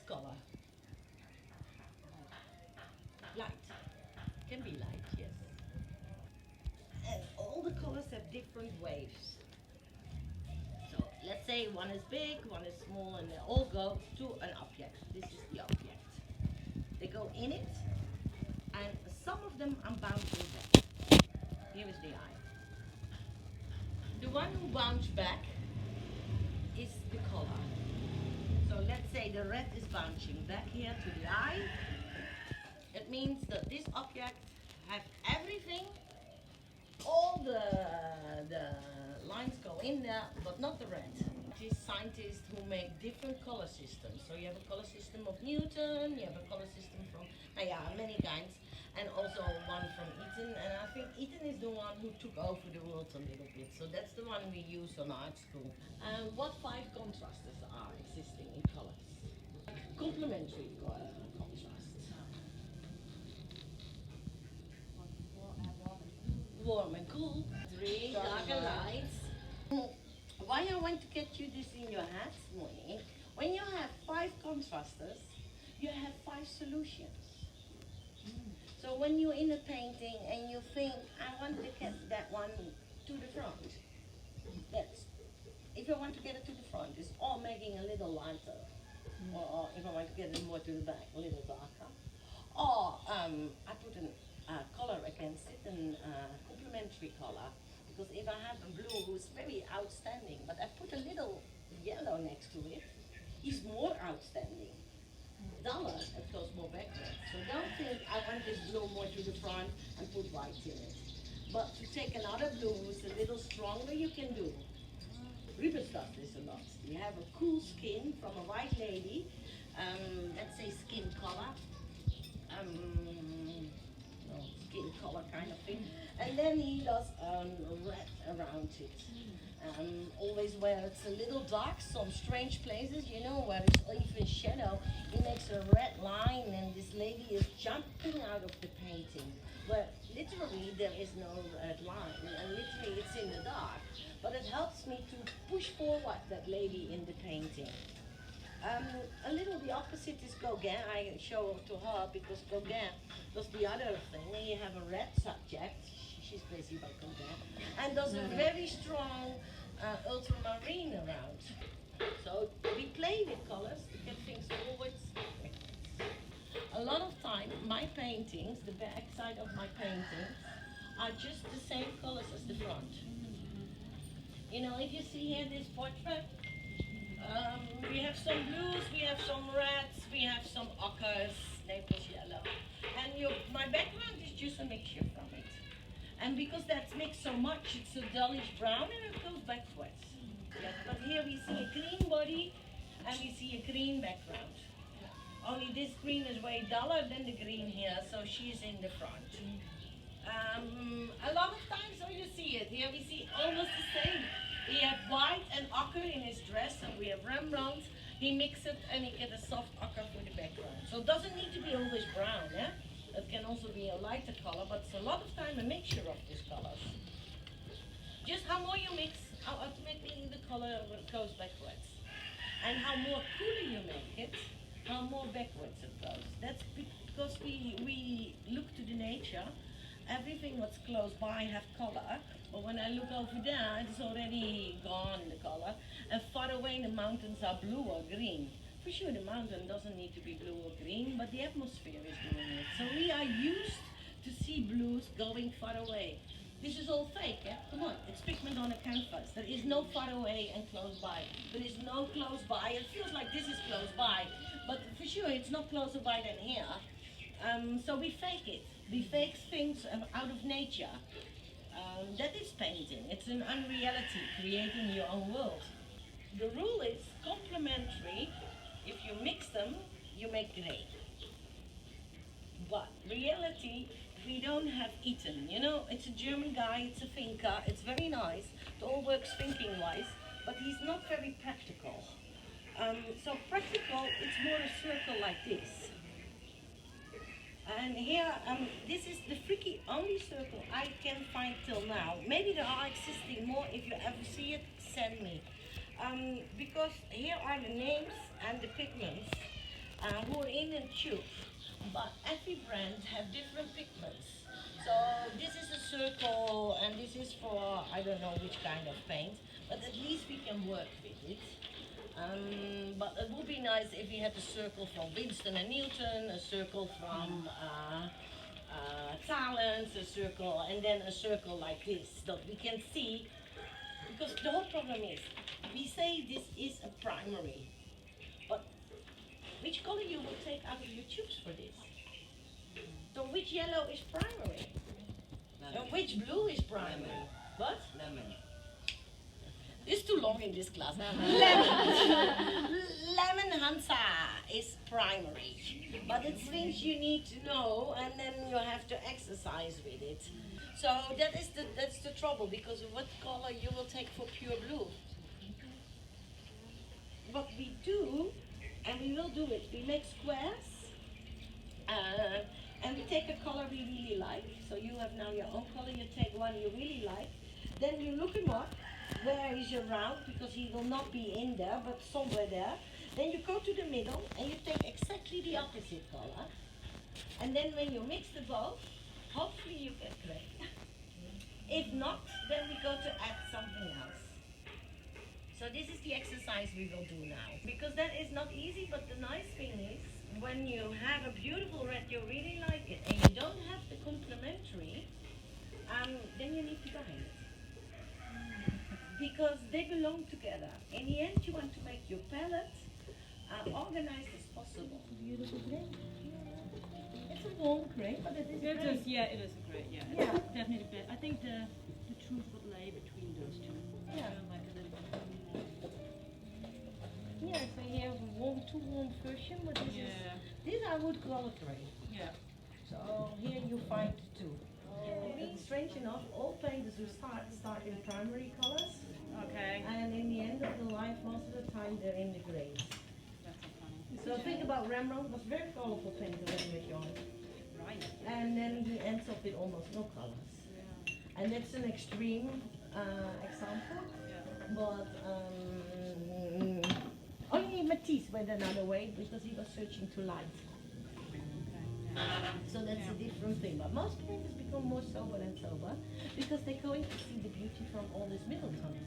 color? Light. Can be light, yes. And all the colors have different waves. So let's say one is big, one is small, and they all go to an object. This is the object. They go in it, and some of them I'm bouncing back. Here is the eye. The one who bounced back is the color. So let's say the red is bouncing back here to the eye. It means that this object has everything, all the lines go in there, but not the red. These scientists who make different color systems. So you have a color system of Newton, you have a color system from, many kinds, and also one from Eaton. And I think Eaton is the one who took over the world a little bit. So that's the one we use on art school. What five contrasts are existing in colors? Complementary color contrast. Warm and cool. Three, dark and light. Why I want to get you this in your head, Monique, when you have five contrasters, you have five solutions. So when you're in a painting and you think, I want to get that one to the front, that's, if I want to get it to the front, it's all making a little lighter. Or if I want to get it more to the back, a little darker. Or I put a color against it, and complementary color. Because if I have a blue who's very outstanding, but I put a little yellow next to it, he's more outstanding. Duller, it goes more backwards. So don't think I want this blue more to the front and put white in it. But to take another blue who's a little stronger, you can do. Rubens does this a lot. You have a cool skin from a white lady, let's say skin color, no, skin color kind of thing, and then he does red around it. Always where it's a little dark, some strange places, where it's even shadow, he makes a red line, and this lady is jumping out of the painting. Where literally there is no red line, and literally it's in the dark. But it helps me to push forward that lady in the painting. A little the opposite is Gauguin. I show it to her because Gauguin does the other thing. When you have a red subject, she's crazy about Gauguin, and does a very strong ultramarine around. So we play with colors to get things forward. A lot of time, my paintings, the back side of my paintings, are just the same colors as the front. If you see here this portrait, we have some blues, we have some reds, we have some ochres, Naples yellow. And my background is just a mixture from it. And because that's mixed so much, it's a dullish brown and it goes backwards. Yeah, but here we see a green body and we see a green background. Only this green is way duller than the green here, so she's in the front. A lot of times, you see it. Here we see almost the same. He had white and ochre in his dress, and we have Rembrandt. He mixes it and he gets a soft ochre for the background. So it doesn't need to be always brown, eh? It can also be a lighter color, but it's a lot of time a mixture of these colors. Just how more you mix, how automatically the color goes backwards. And how more cooler you make it, how more backwards it goes. That's because we look to the nature. Everything what's close by have color, but when I look over there, it's already gone, the color. And far away, the mountains are blue or green. For sure, the mountain doesn't need to be blue or green, but the atmosphere is doing it. So we are used to see blues going far away. This is all fake, yeah? Come on, it's pigment on a canvas. There is no far away and close by. There is no close by. It feels like this is close by, but for sure, it's not closer by than here. So we fake it. We fake things out of nature. That is painting. It's an unreality, creating your own world. The rule is complementary. If you mix them, you make gray. But reality, we don't have Eaton. It's a German guy, it's a thinker, it's very nice. It all works thinking-wise, but he's not very practical. So practical, it's more a circle like this. And here, this is the freaky only circle I can find till now. Maybe there are existing more. If you ever see it, send me. Because here are the names and the pigments. who are in a tube, but every brand have different pigments. So this is a circle, and this is for I don't know which kind of paint, but at least we can work with it. But it would be nice if we had a circle from Winston and Newton, a circle from Talents, a circle, and then a circle like this, that we can see. Because the whole problem is, we say this is a primary, but which color you will take out of your tubes for this? So which yellow is primary? And which blue is primary? What? Lemon. It's too long in this class. Lemon. Lemon Hansa is primary. But it's things you need to know, and then you have to exercise with it. So that's the trouble, because what color you will take for pure blue? What we do, and we will do it, we make squares, and we take a color we really like. So you have now your own color, you take one you really like, then you look him up, where is your round, because he will not be in there, but somewhere there. Then you go to the middle, and you take exactly the opposite color. And then when you mix the both, hopefully you get gray. If not, then we go to add something else. So this is the exercise we will do now. Because that is not easy, but the nice thing is, when you have a beautiful red, you really like it, and you don't have the complementary, then you need to dye it. Because they belong together. In the end, you want to make your palette organized as possible. Beautiful gray. It's a warm gray, but it is It gray. is, yeah, it is a great, yeah. Yeah. It's definitely the best. I think the truth would lay between those two. Yeah. Like a little bit. Yeah, so you have a warm, too warm version, but this Yeah. these I would call it gray. Yeah. So here you find two. It's strange enough, all painters who start in primary colors, Okay. and in the end of the life, most of the time they're in the grays. That's so funny. So think about Rembrandt, was very colorful painter when he was young, Right. and then he ends up with almost no colors. Yeah. And that's an extreme example, Yeah. but only Matisse went another way because he was searching to light. Okay. So that's a different thing. But most painters become more sober and sober because they're going to see the beauty from all this middle tone